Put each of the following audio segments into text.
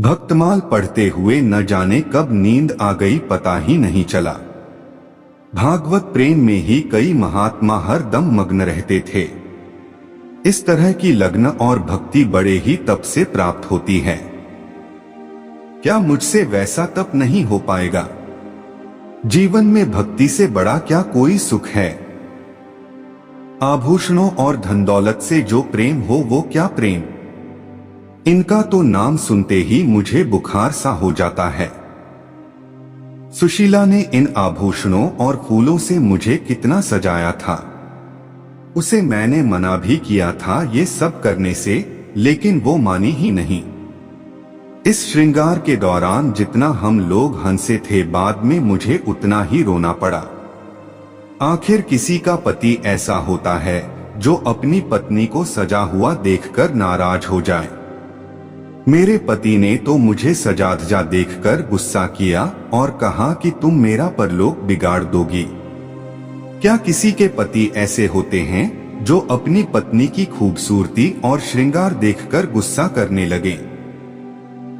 भक्तमाल पढ़ते हुए न जाने कब नींद आ गई पता ही नहीं चला। भागवत प्रेम में ही कई महात्मा हर दम मग्न रहते थे। इस तरह की लग्न और भक्ति बड़े ही तप से प्राप्त होती है। क्या मुझसे वैसा तप नहीं हो पाएगा? जीवन में भक्ति से बड़ा क्या कोई सुख है? आभूषणों और धन दौलत से जो प्रेम हो वो क्या प्रेम? इनका तो नाम सुनते ही मुझे बुखार सा हो जाता है। सुशीला ने इन आभूषणों और फूलों से मुझे कितना सजाया था। उसे मैंने मना भी किया था ये सब करने से, लेकिन वो मानी ही नहीं। इस श्रृंगार के दौरान जितना हम लोग हंसे थे, बाद में मुझे उतना ही रोना पड़ा। आखिर किसी का पति ऐसा होता है जो अपनी पत्नी को सजा हुआ देखकर नाराज हो जाए। मेरे पति ने तो मुझे सजा धजा देखकर गुस्सा किया और कहा कि तुम मेरा परलोक बिगाड़ दोगी। क्या किसी के पति ऐसे होते हैं जो अपनी पत्नी की खूबसूरती और श्रृंगार देखकर गुस्सा करने लगे?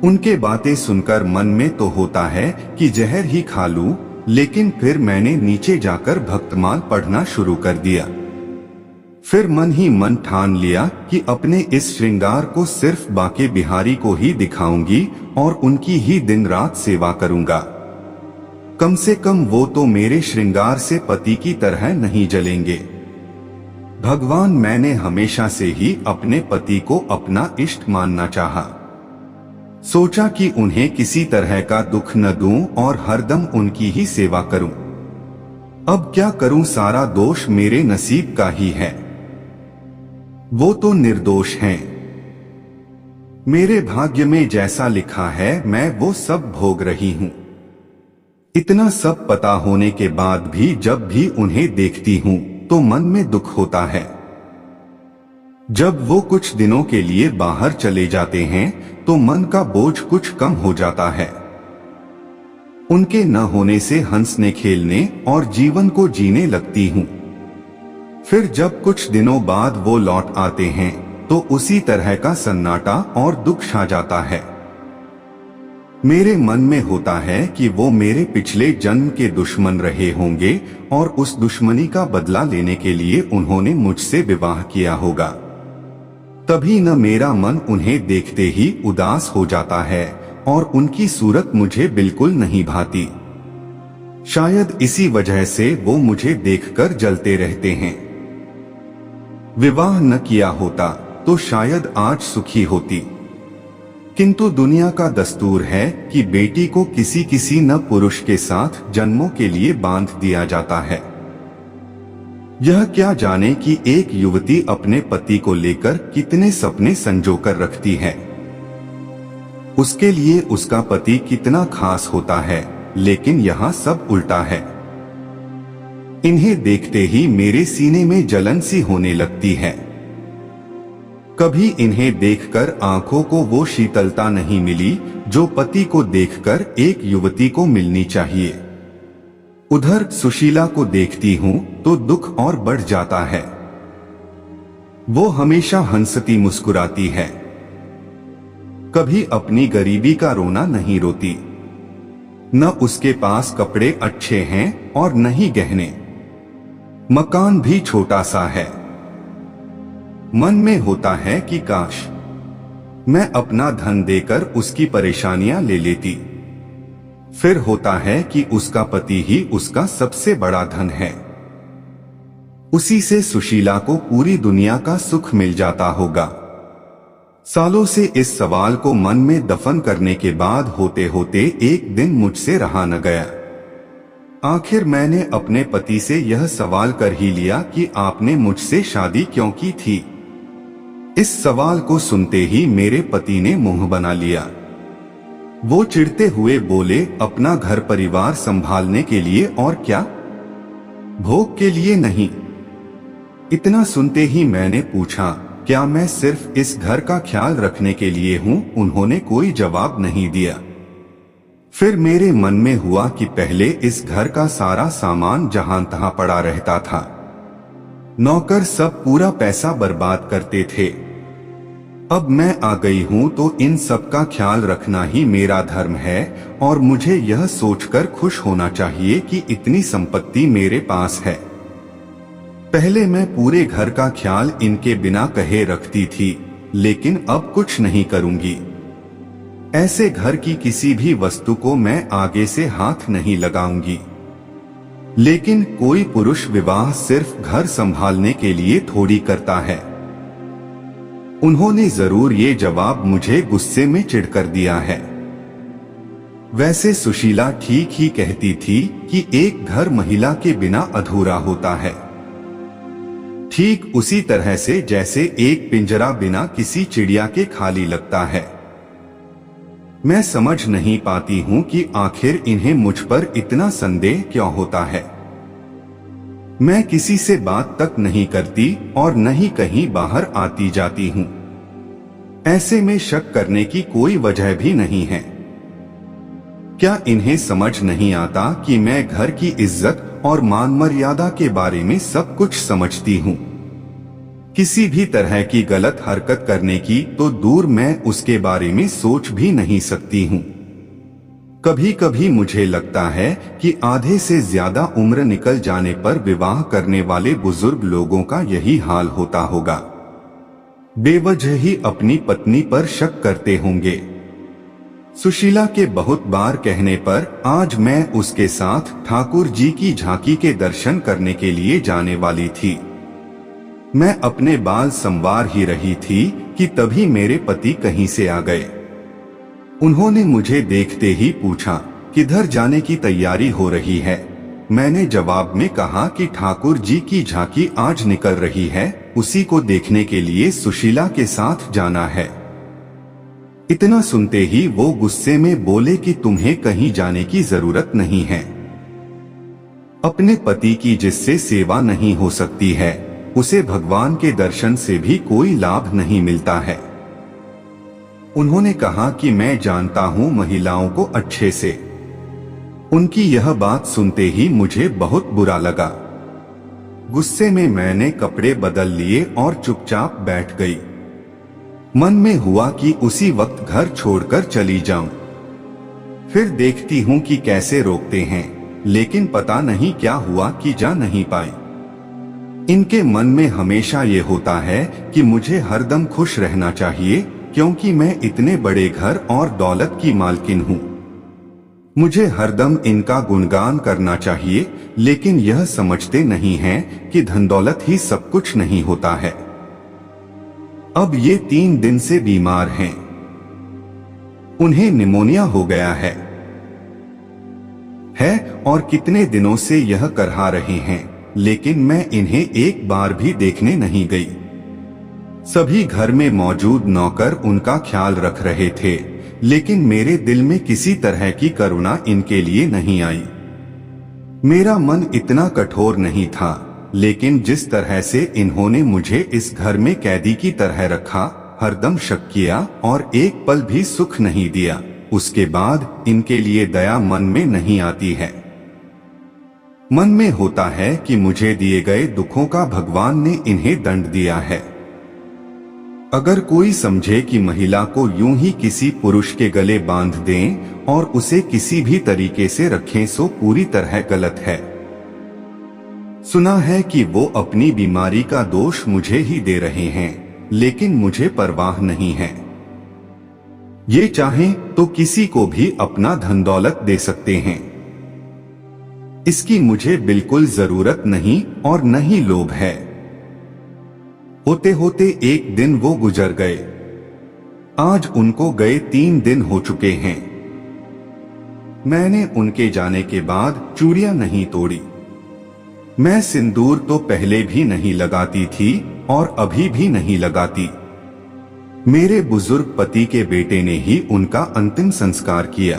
उनके बातें सुनकर मन में तो होता है कि जहर ही खा लूं, लेकिन फिर मैंने नीचे जाकर भक्तमाल पढ़ना शुरू कर दिया। फिर मन ही मन ठान लिया कि अपने इस श्रृंगार को सिर्फ बाके बिहारी को ही दिखाऊंगी और उनकी ही दिन रात सेवा करूंगा। कम से कम वो तो मेरे श्रृंगार से पति की तरह नहीं जलेंगे। भगवान, मैंने हमेशा से ही अपने पति को अपना इष्ट मानना चाहा। सोचा कि उन्हें किसी तरह का दुख न दूं और हरदम उनकी ही सेवा करूं। अब क्या करूं, सारा दोष मेरे नसीब का ही है। वो तो निर्दोष हैं। मेरे भाग्य में जैसा लिखा है मैं वो सब भोग रही हूं। इतना सब पता होने के बाद भी जब भी उन्हें देखती हूं तो मन में दुख होता है। जब वो कुछ दिनों के लिए बाहर चले जाते हैं तो मन का बोझ कुछ कम हो जाता है। उनके न होने से हंसने खेलने और जीवन को जीने लगती हूं। फिर जब कुछ दिनों बाद वो लौट आते हैं तो उसी तरह का सन्नाटा और दुख छा जाता है। मेरे मन में होता है कि वो मेरे पिछले जन्म के दुश्मन रहे होंगे और उस दुश्मनी का बदला लेने के लिए उन्होंने मुझसे विवाह किया होगा। तभी न मेरा मन उन्हें देखते ही उदास हो जाता है और उनकी सूरत मुझे बिल्कुल नहीं भाती। शायद इसी वजह से वो मुझे देखकर जलते रहते हैं। विवाह न किया होता तो शायद आज सुखी होती, किंतु दुनिया का दस्तूर है कि बेटी को किसी किसी न पुरुष के साथ जन्मों के लिए बांध दिया जाता है। यह क्या जाने कि एक युवती अपने पति को लेकर कितने सपने संजोकर रखती है। उसके लिए उसका पति कितना खास होता है, लेकिन यहाँ सब उल्टा है। इन्हें देखते ही मेरे सीने में जलन सी होने लगती है। कभी इन्हें देखकर आंखों को वो शीतलता नहीं मिली जो पति को देखकर एक युवती को मिलनी चाहिए। उधर सुशीला को देखती हूं तो दुख और बढ़ जाता है। वो हमेशा हंसती मुस्कुराती है, कभी अपनी गरीबी का रोना नहीं रोती। न उसके पास कपड़े अच्छे हैं और न ही गहने। मकान भी छोटा सा है। मन में होता है कि काश मैं अपना धन देकर उसकी परेशानियां ले लेती। फिर होता है कि उसका पति ही उसका सबसे बड़ा धन है। उसी से सुशीला को पूरी दुनिया का सुख मिल जाता होगा। सालों से इस सवाल को मन में दफन करने के बाद होते होते एक दिन मुझसे रहा न गया। आखिर मैंने अपने पति से यह सवाल कर ही लिया कि आपने मुझसे शादी क्यों की थी। इस सवाल को सुनते ही मेरे पति ने मुंह बना लिया। वो चिढ़ते हुए बोले, अपना घर परिवार संभालने के लिए और क्या, भोग के लिए नहीं। इतना सुनते ही मैंने पूछा, क्या मैं सिर्फ इस घर का ख्याल रखने के लिए हूं? उन्होंने कोई जवाब नहीं दिया। फिर मेरे मन में हुआ कि पहले इस घर का सारा सामान जहां तहां पड़ा रहता था। नौकर सब पूरा पैसा बर्बाद करते थे। अब मैं आ गई हूँ तो इन सब का ख्याल रखना ही मेरा धर्म है और मुझे यह सोचकर खुश होना चाहिए कि इतनी संपत्ति मेरे पास है। पहले मैं पूरे घर का ख्याल इनके बिना कहे रखती थी, लेकिन अब कुछ नहीं करूंगी। ऐसे घर की किसी भी वस्तु को मैं आगे से हाथ नहीं लगाऊंगी। लेकिन कोई पुरुष विवाह सिर्फ घर संभालने के लिए थोड़ी करता है। उन्होंने जरूर ये जवाब मुझे गुस्से में चिढ़कर दिया है। वैसे सुशीला ठीक ही कहती थी कि एक घर महिला के बिना अधूरा होता है, ठीक उसी तरह से जैसे एक पिंजरा बिना किसी चिड़िया के खाली लगता है। मैं समझ नहीं पाती हूँ कि आखिर इन्हें मुझ पर इतना संदेह क्यों होता है। मैं किसी से बात तक नहीं करती और न ही कहीं बाहर आती जाती हूँ। ऐसे में शक करने की कोई वजह भी नहीं है। क्या इन्हें समझ नहीं आता कि मैं घर की इज्जत और मान मर्यादा के बारे में सब कुछ समझती हूँ। किसी भी तरह की गलत हरकत करने की तो दूर मैं उसके बारे में सोच भी नहीं सकती हूँ। कभी कभी मुझे लगता है कि आधे से ज्यादा उम्र निकल जाने पर विवाह करने वाले बुजुर्ग लोगों का यही हाल होता होगा। बेवजह ही अपनी पत्नी पर शक करते होंगे। सुशीला के बहुत बार कहने पर आज मैं उसके साथ ठाकुर जी की झांकी के दर्शन करने के लिए जाने वाली थी। मैं अपने बाल संवार ही रही थी कि तभी मेरे पति कहीं से आ गए। उन्होंने मुझे देखते ही पूछा, किधर जाने की तैयारी हो रही है? मैंने जवाब में कहा कि ठाकुर जी की झांकी आज निकल रही है, उसी को देखने के लिए सुशीला के साथ जाना है। इतना सुनते ही वो गुस्से में बोले कि तुम्हें कहीं जाने की जरूरत नहीं है। अपने पति की जिससे सेवा नहीं हो सकती है, उसे भगवान के दर्शन से भी कोई लाभ नहीं मिलता है। उन्होंने कहा कि मैं जानता हूं महिलाओं को अच्छे से। उनकी यह बात सुनते ही मुझे बहुत बुरा लगा। गुस्से में मैंने कपड़े बदल लिए और चुपचाप बैठ गई। मन में हुआ कि उसी वक्त घर छोड़कर चली जाऊं। फिर देखती हूं कि कैसे रोकते हैं, लेकिन पता नहीं क्या हुआ कि जा नहीं पाई। इनके मन में हमेशा ये होता है कि मुझे हरदम खुश रहना चाहिए, क्योंकि मैं इतने बड़े घर और दौलत की मालकिन हूँ। मुझे हरदम इनका गुणगान करना चाहिए, लेकिन यह समझते नहीं हैं कि धन दौलत ही सब कुछ नहीं होता है। अब ये 3 दिन से बीमार हैं। उन्हें निमोनिया हो गया है और कितने दिनों से यह करहा रहे हैं, लेकिन मैं इन्हें एक बार भी देखने नहीं गई। सभी घर में मौजूद नौकर उनका ख्याल रख रहे थे, लेकिन मेरे दिल में किसी तरह की करुणा इनके लिए नहीं आई। मेरा मन इतना कठोर नहीं था, लेकिन जिस तरह से इन्होंने मुझे इस घर में कैदी की तरह रखा, हरदम शक किया और एक पल भी सुख नहीं दिया, उसके बाद इनके लिए दया मन में नहीं आती है। मन में होता है कि मुझे दिए गए दुखों का भगवान ने इन्हें दंड दिया है। अगर कोई समझे कि महिला को यूं ही किसी पुरुष के गले बांध दें और उसे किसी भी तरीके से रखें, सो पूरी तरह गलत है। सुना है कि वो अपनी बीमारी का दोष मुझे ही दे रहे हैं, लेकिन मुझे परवाह नहीं है। ये चाहें तो किसी को भी अपना धन दौलत दे सकते हैं। इसकी मुझे बिल्कुल जरूरत नहीं और न ही लोभ है। होते होते एक दिन वो गुजर गए। आज उनको गए 3 दिन हो चुके हैं। मैंने उनके जाने के बाद चूड़ियां नहीं तोड़ी। मैं सिंदूर तो पहले भी नहीं लगाती थी और अभी भी नहीं लगाती। मेरे बुजुर्ग पति के बेटे ने ही उनका अंतिम संस्कार किया।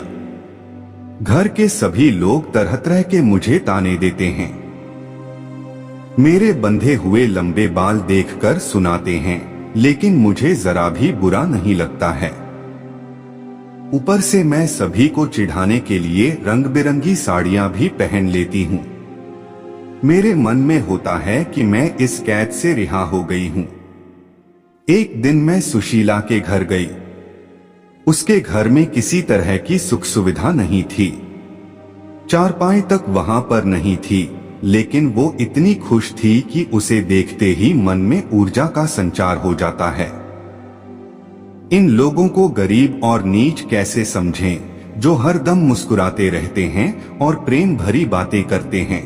घर के सभी लोग तरह तरह के मुझे ताने देते हैं। मेरे बंधे हुए लंबे बाल देखकर सुनाते हैं, लेकिन मुझे जरा भी बुरा नहीं लगता है। ऊपर से मैं सभी को चिढ़ाने के लिए रंग बिरंगी साड़ियां भी पहन लेती हूँ। मेरे मन में होता है कि मैं इस कैद से रिहा हो गई हूँ। एक दिन मैं सुशीला के घर गई। उसके घर में किसी तरह की सुख सुविधा नहीं थी। चारपाई तक वहां पर नहीं थी, लेकिन वो इतनी खुश थी कि उसे देखते ही मन में ऊर्जा का संचार हो जाता है। इन लोगों को गरीब और नीच कैसे समझें, जो हर दम मुस्कुराते रहते हैं और प्रेम भरी बातें करते हैं।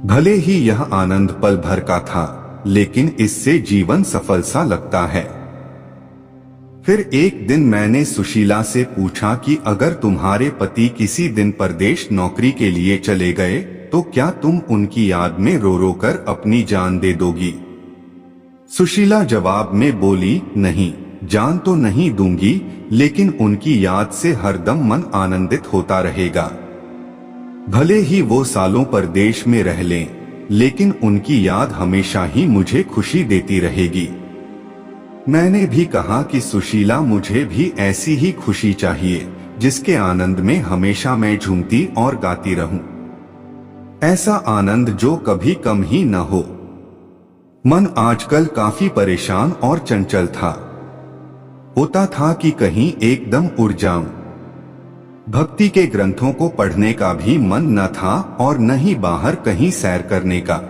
भले ही यह आनंद पल भर का था, लेकिन इससे जीवन सफल सा लगता है। फिर एक दिन मैंने सुशीला से पूछा कि अगर तुम्हारे पति किसी दिन परदेश नौकरी के लिए चले गए तो क्या तुम उनकी याद में रो रो कर अपनी जान दे दोगी? सुशीला जवाब में बोली, नहीं, जान तो नहीं दूंगी, लेकिन उनकी याद से हरदम मन आनंदित होता रहेगा। भले ही वो सालों परदेश में रह लें, लेकिन उनकी याद हमेशा ही मुझे खुशी देती रहेगी। मैंने भी कहा कि सुशीला, मुझे भी ऐसी ही खुशी चाहिए जिसके आनंद में हमेशा मैं झूमती और गाती रहूं। ऐसा आनंद जो कभी कम ही न हो। मन आजकल काफी परेशान और चंचल था। होता था कि कहीं एकदम उड़ जाऊं। भक्ति के ग्रंथों को पढ़ने का भी मन न था और न ही बाहर कहीं सैर करने का।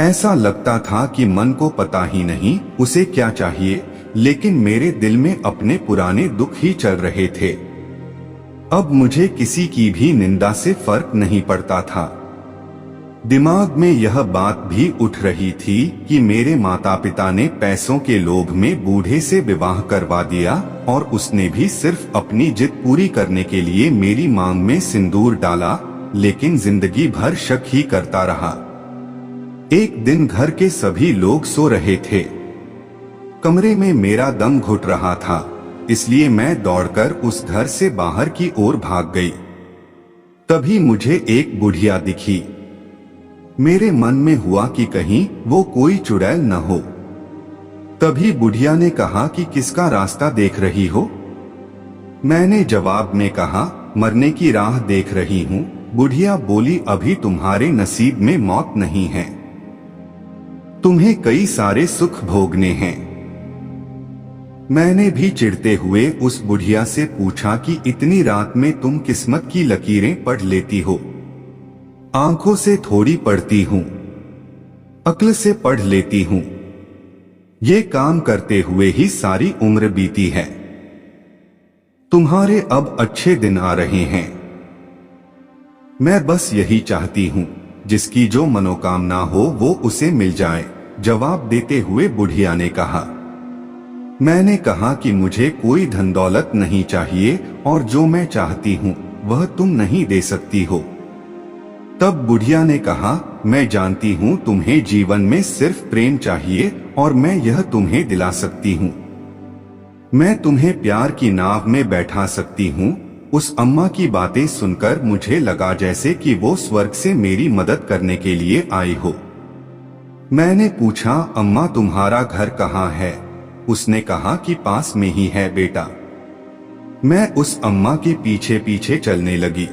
ऐसा लगता था कि मन को पता ही नहीं उसे क्या चाहिए, लेकिन मेरे दिल में अपने पुराने दुख ही चल रहे थे। अब मुझे किसी की भी निंदा से फर्क नहीं पड़ता था। दिमाग में यह बात भी उठ रही थी कि मेरे माता पिता ने पैसों के लोभ में बूढ़े से विवाह करवा दिया और उसने भी सिर्फ अपनी जिद पूरी करने के लिए मेरी मांग में सिंदूर डाला, लेकिन जिंदगी भर शक ही करता रहा। एक दिन घर के सभी लोग सो रहे थे। कमरे में मेरा दम घुट रहा था, इसलिए मैं दौड़कर उस घर से बाहर की ओर भाग गई। तभी मुझे एक बुढ़िया दिखी। मेरे मन में हुआ कि कहीं वो कोई चुड़ैल न हो। तभी बुढ़िया ने कहा कि किसका रास्ता देख रही हो? मैंने जवाब में कहा, मरने की राह देख रही हूँ। बुढ़िया बोली, अभी तुम्हारे नसीब में मौत नहीं है, तुम्हें कई सारे सुख भोगने हैं। मैंने भी चिढ़ते हुए उस बुढ़िया से पूछा कि इतनी रात में तुम किस्मत की लकीरें पढ़ लेती हो? आंखों से थोड़ी पढ़ती हूँ, अक्ल से पढ़ लेती हूँ। ये काम करते हुए ही सारी उम्र बीती है। तुम्हारे अब अच्छे दिन आ रहे हैं। मैं बस यही चाहती हूँ, जिसकी जो मनोकामना हो वो उसे मिल जाए, जवाब देते हुए बुढ़िया ने कहा। मैंने कहा कि मुझे कोई धन दौलत नहीं चाहिए और जो मैं चाहती हूँ वह तुम नहीं दे सकती हो। तब बुढ़िया ने कहा, मैं जानती हूँ तुम्हें जीवन में सिर्फ प्रेम चाहिए और मैं यह तुम्हें दिला सकती हूँ। मैं तुम्हें प्यार की नाव में बैठा सकती हूँ। उस अम्मा की बातें सुनकर मुझे लगा जैसे कि वो स्वर्ग से मेरी मदद करने के लिए आई हो। मैंने पूछा, अम्मा तुम्हारा घर कहाँ है? उसने कहा कि पास में ही है बेटा। मैं उस अम्मा के पीछे पीछे चलने लगी।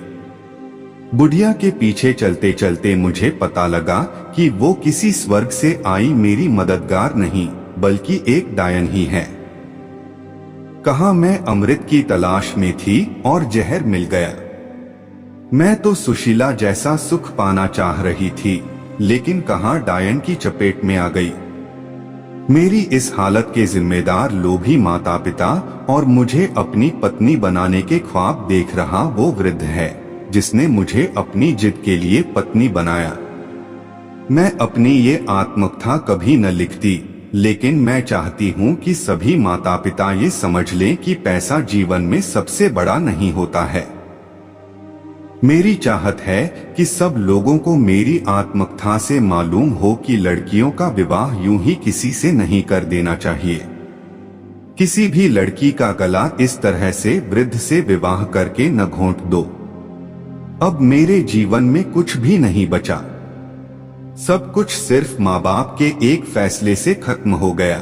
बुढ़िया के पीछे चलते चलते मुझे पता लगा कि वो किसी स्वर्ग से आई मेरी मददगार नहीं, बल्कि एक डायन ही है। कहा मैं अमृत की तलाश में थी और जहर मिल गया। मैं तो सुशीला जैसा सुख पाना चाह रही थी, लेकिन कहां डायन की चपेट में आ गई। मेरी इस हालत के जिम्मेदार लोभी माता पिता और मुझे अपनी पत्नी बनाने के ख्वाब देख रहा वो वृद्ध है जिसने मुझे अपनी जिद के लिए पत्नी बनाया। मैं अपनी ये आत्मकथा कभी न लिखती, लेकिन मैं चाहती हूँ कि सभी माता पिता ये समझ लें कि पैसा जीवन में सबसे बड़ा नहीं होता है। मेरी चाहत है कि सब लोगों को मेरी आत्मकथा से मालूम हो कि लड़कियों का विवाह यूं ही किसी से नहीं कर देना चाहिए। किसी भी लड़की का गला इस तरह से वृद्ध से विवाह करके न घोंट दो। अब मेरे जीवन में कुछ भी नहीं बचा। सब कुछ सिर्फ माँ बाप के एक फैसले से खत्म हो गया।